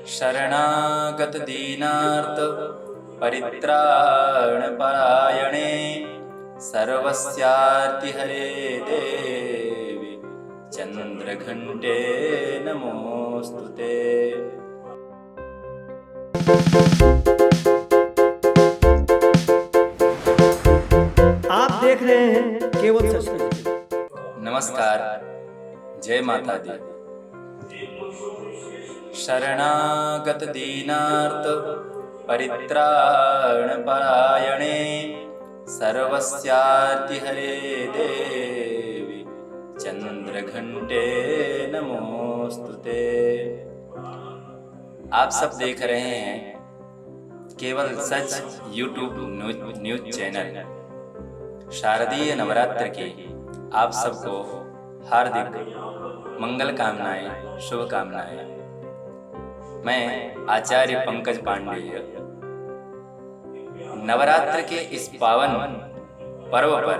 शरणागत दीनार्त परित्राणपरायणे सर्वस्यार्ति हरे देवी चंद्रघंटे नमोस्तुते। आप देख रहे हैं केवल सत्संग। नमस्कार, जय माता दी। शरणागत दीनार्त परित्राणपरायणे सर्वस्यार्ति हरे देवी चंद्रघंटे नमोस्तुते। आप सब देख रहे हैं केवल सच यूट्यूब न्यूज चैनल। शारदीय नवरात्र की आप सबको हार्दिक मंगल कामनाएं, शुभकामनाएं। मैं आचार्य पंकज पांडेय नवरात्र के इस पावन पर्व पर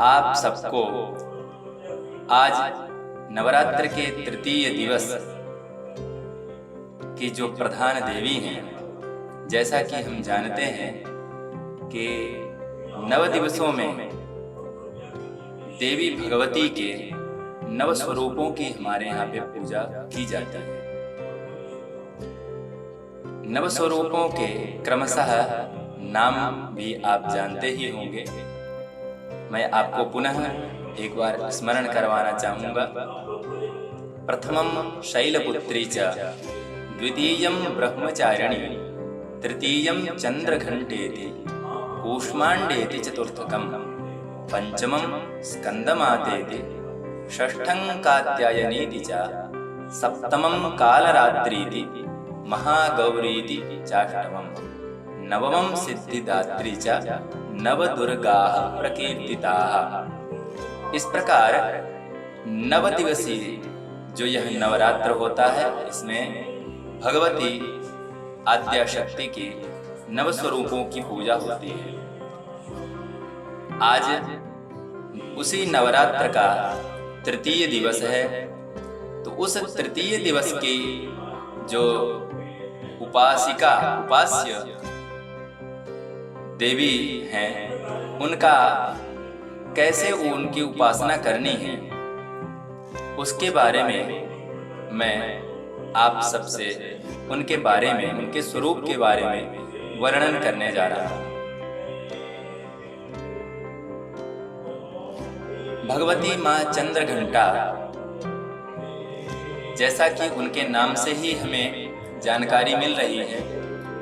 आप सबको आज नवरात्र के तृतीय दिवस की जो प्रधान देवी हैं, जैसा कि हम जानते हैं कि नव दिवसों में देवी भगवती के नव स्वरूपों की हमारे यहाँ पे पूजा की जाती है। नव स्वरूपों के क्रमशः नाम भी आप जानते ही होंगे। मैं आपको पुनः एक बार स्मरण करवाना चाहूँगा। प्रथमं शैलपुत्री च, द्वितीयं ब्रह्मचारिणी, तृतीयं चंद्रघंटेति, कूष्मांडेति चतुर्थकं, पंचमं स्कंदमातेति, षष्ठं कात्यायनीति च, सप्तमं कालरात्रीति, महागौरीति चाष्टमं, नवमं सिद्धिदात्री च, नवदुर्गाः प्रकीर्तिताः। इस प्रकार नव दिवसीय जो यह नवरात्र होता है, इसमें भगवती आद्या शक्ति की नव स्वरूपों की पूजा होती है। आज उसी नवरात्र का तृतीय दिवस है, तो उस तृतीय दिवस की जो उपास्य देवी हैं, उनका कैसे उनकी उपासना करनी है, उसके बारे में मैं आप सबसे उनके बारे में, उनके स्वरूप के बारे में वर्णन करने जा रहा हूं। भगवती माँ चंद्रघंटा, जैसा कि उनके नाम से ही हमें जानकारी मिल रही है,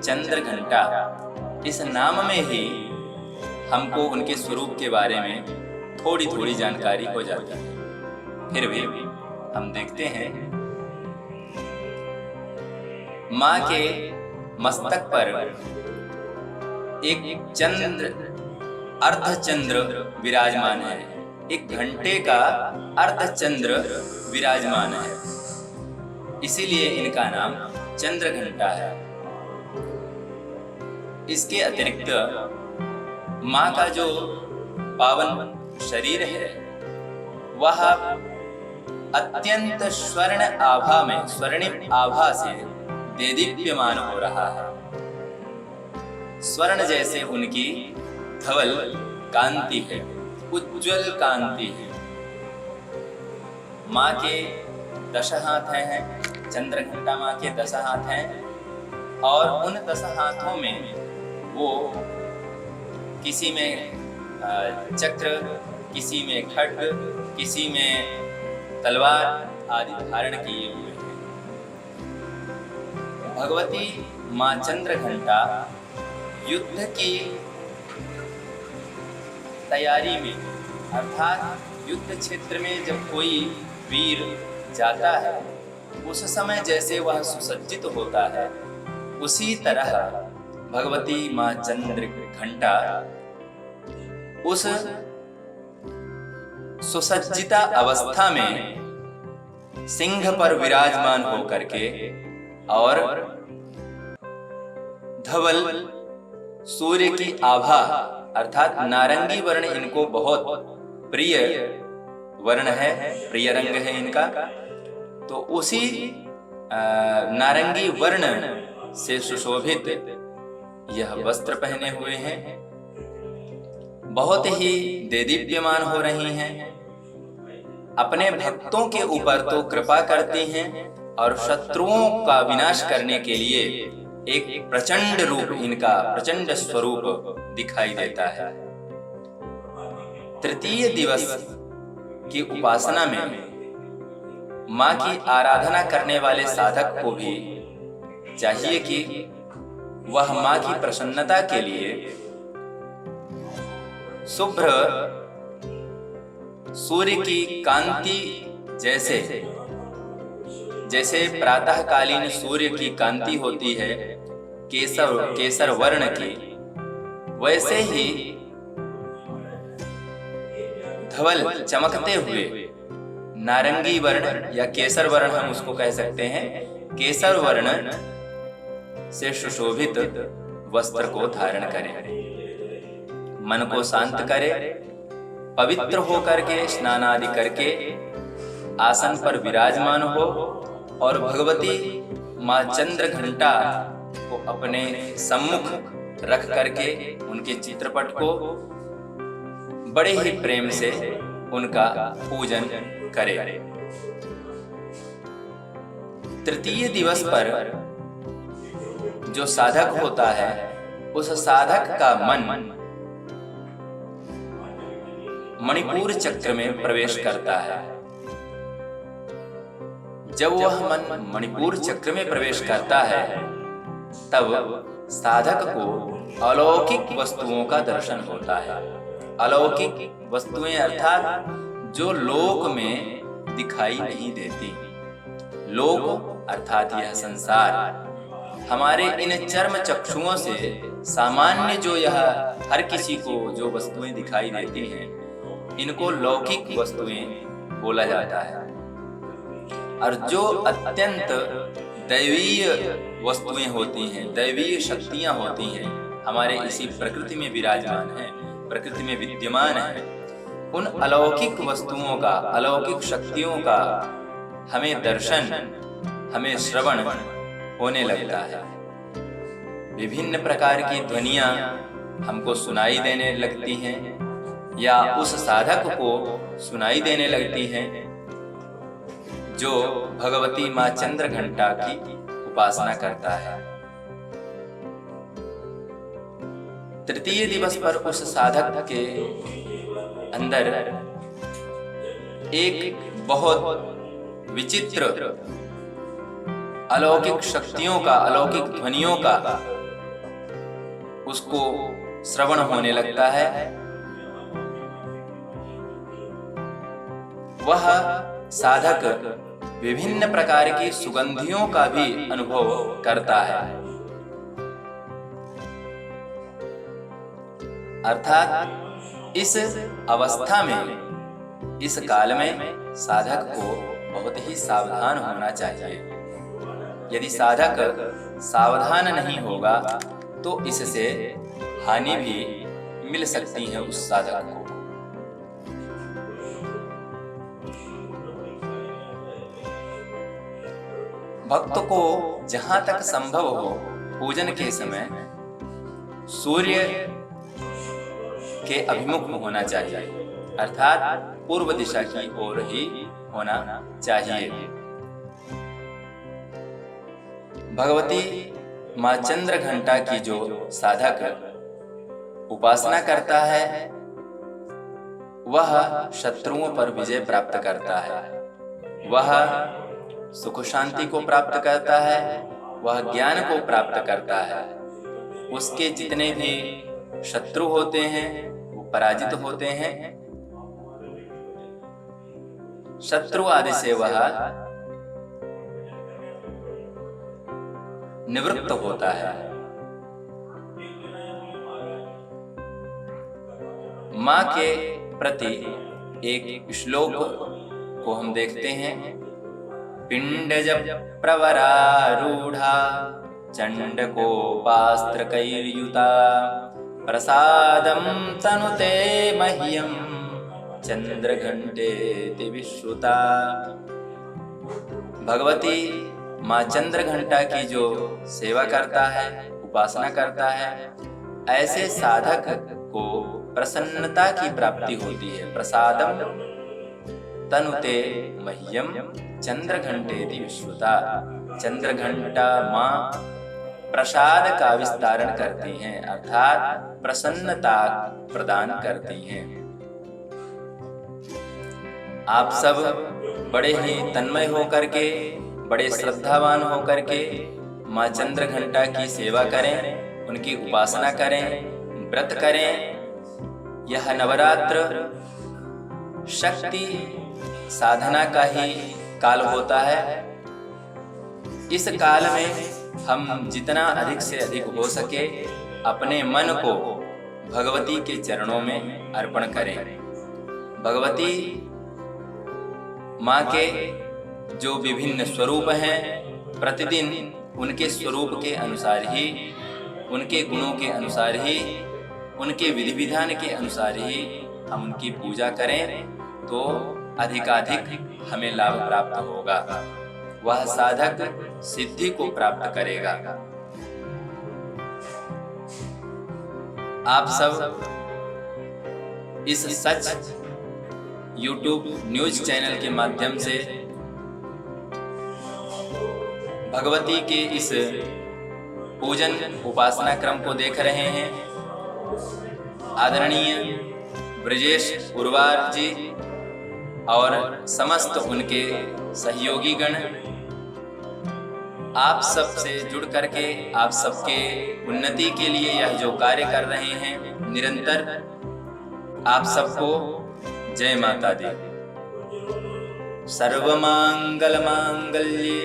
चंद्रघंटा, इस नाम में ही हमको उनके स्वरूप के बारे में थोड़ी थोड़ी जानकारी हो जाती है। फिर भी हम देखते हैं, माँ के मस्तक पर एक चंद्र, अर्धचंद्र विराजमान है, एक घंटे का अर्धचंद्र विराजमान है, इसीलिए इनका नाम चंद्रघंटा है। इसके अतिरिक्त माँ का जो पावन शरीर है, वह अत्यंत स्वर्ण आभा में, स्वर्णिम आभा से देदीप्यमान हो रहा है। स्वर्ण जैसे उनकी धवल कांति है, उज्ज्वल कांति है। माँ के 10 हाथ हैं, चंद्रघंटा माँ के 10 हाथ हैं, और उन 10 हाथों में वो किसी में चक्र, किसी में खड्ग, किसी में तलवार आदि धारण किए हुए हैं। भगवती माँ चंद्रघंटा युद्ध की तैयारी में, अर्थात युद्ध क्षेत्र में जब कोई वीर जाता है, उस समय जैसे वह सुसज्जित होता है, उसी तरह भगवती माँ चंद्रघंटा उस सुसज्जिता अवस्था में सिंह पर विराजमान होकर के और धवल सूर्य की आभा अर्थात नारंगी वर्ण इनको बहुत प्रिय वर्ण है, प्रिय रंग है इनका। तो उसी नारंगी वर्ण से सुशोभित यह वस्त्र पहने हुए हैं, बहुत ही देदीप्यमान हो रही हैं, अपने भक्तों के ऊपर तो कृपा करती हैं और शत्रुओं का विनाश करने के लिए एक प्रचंड रूप, इनका प्रचंड स्वरूप दिखाई देता है। तृतीय दिवस की उपासना में माँ की आराधना करने वाले साधक को भी चाहिए कि वह माँ की प्रसन्नता के लिए शुभ्र सूर्य की कांति जैसे प्रातःकालीन सूर्य की कांति होती है केसर वर्ण की, वैसे ही धवल चमकते हुए नारंगी वर्ण या केसर वर्ण, हम उसको कह सकते हैं, केसर वर्ण से सुशोभित वस्त्र को धारण करें, मन को शांत करे, पवित्र होकर के स्नान आदि करके आसन पर विराजमान हो और भगवती माँ चंद्रघंटा को अपने सम्मुख रख करके उनके चित्रपट को बड़े ही प्रेम से उनका पूजन करे। तृतीय दिवस पर जो साधक होता है, उस साधक का मन मणिपुर चक्र में प्रवेश करता है। जब वह मन मणिपुर चक्र में प्रवेश करता है, तब साधक को अलौकिक वस्तुओं का दर्शन होता है। अलौकिक वस्तुएं अर्थात जो लोक में दिखाई नहीं देती। लोक अर्थात यह संसार हमारे इन चर्म चक्षुओं से सामान्य जो यह हर किसी को जो वस्तुएं दिखाई देती हैं, इनको लौकिक वस्तुएं बोला जाता है। और जो अत्यंत दैवीय वस्तुएं होती हैं, दैवीय शक्तियां होती हैं, हमारे इसी प्रकृति में विराजमान हैं, प्रकृति में विद्यमान है, उन अलौकिक वस्तुओं का, अलौकिक शक्तियों का हमें दर्शन, हमें श्रवण होने लगता है। विभिन्न प्रकार की ध्वनियां हमको सुनाई देने लगती हैं या उस साधक को सुनाई देने लगती हैं जो भगवती माँ चंद्रघंटा की उपासना करता है। तृतीय दिवस पर उस साधक के अंदर एक बहुत विचित्र अलौकिक शक्तियों का, अलौकिक ध्वनियों का उसको श्रवण होने लगता है। वह साधक विभिन्न प्रकार की सुगंधियों का भी अनुभव करता है। अर्थात इस अवस्था में, इस काल में साधक को बहुत ही सावधान होना चाहिए। यदि साधक सावधान नहीं होगा तो इससे हानि भी मिल सकती है उस साधक को। भक्त को जहां तक संभव हो पूजन के समय सूर्य के अभिमुख होना चाहिए, अर्थात पूर्व दिशा की ओर ही होना चाहिए। भगवती माँ चंद्रघंटा की जो साधक उपासना करता है, वह शत्रुओं पर विजय प्राप्त करता है, वह सुख शांति को प्राप्त करता है, वह ज्ञान को प्राप्त करता है। उसके जितने भी शत्रु होते हैं वो पराजित होते हैं, शत्रु आदि से वह निवृत्त होता है। माँ के प्रति एक श्लोक को हम देखते हैं। पिंडज प्रवरारूढ़ा चंडकोपास्त्रकैर्युता प्रसादं तनुते मह्यं चंद्रघंटेति विश्रुता। भगवती माँ चंद्रघंटा की जो सेवा करता है, उपासना करता है, ऐसे साधक को प्रसन्नता की प्राप्ति होती है। प्रसादम तनुते मह्यम चंद्रघंटेति विश्रुता। चंद्रघंटा माँ प्रसाद का विस्तारण करती हैं, अर्थात प्रसन्नता प्रदान करती हैं। आप सब बड़े ही तन्मय होकर के, बड़े श्रद्धावान होकर के माँ चंद्रघंटा की सेवा करें, उनकी उपासना करें, व्रत करें। यह नवरात्र शक्ति साधना का ही काल होता है। इस काल में हम जितना अधिक से अधिक हो सके अपने मन को भगवती के चरणों में अर्पण करें। भगवती माँ के जो विभिन्न स्वरूप हैं, प्रतिदिन उनके स्वरूप के अनुसार ही, उनके गुणों के अनुसार ही, उनके विधि विधान के अनुसार ही हम उनकी पूजा करें तो अधिकाधिक हमें लाभ प्राप्त होगा। वह साधक सिद्धि को प्राप्त करेगा। आप सब इस सच YouTube न्यूज चैनल के माध्यम से भगवती के इस पूजन उपासना क्रम को देख रहे हैं। आदरणीय ब्रजेश उर्वार जी और समस्त उनके सहयोगी गण आप सब से जुड़ करके आप सबके उन्नति के लिए यह जो कार्य कर रहे हैं, निरंतर आप सबको जय माता दी। सर्वमंगल मांगल्ये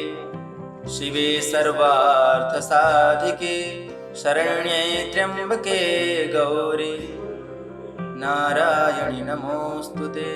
शिवे सर्वार्थ साधिके शरण्ये त्र्यंबके गौरी नारायणी नमोस्तुते।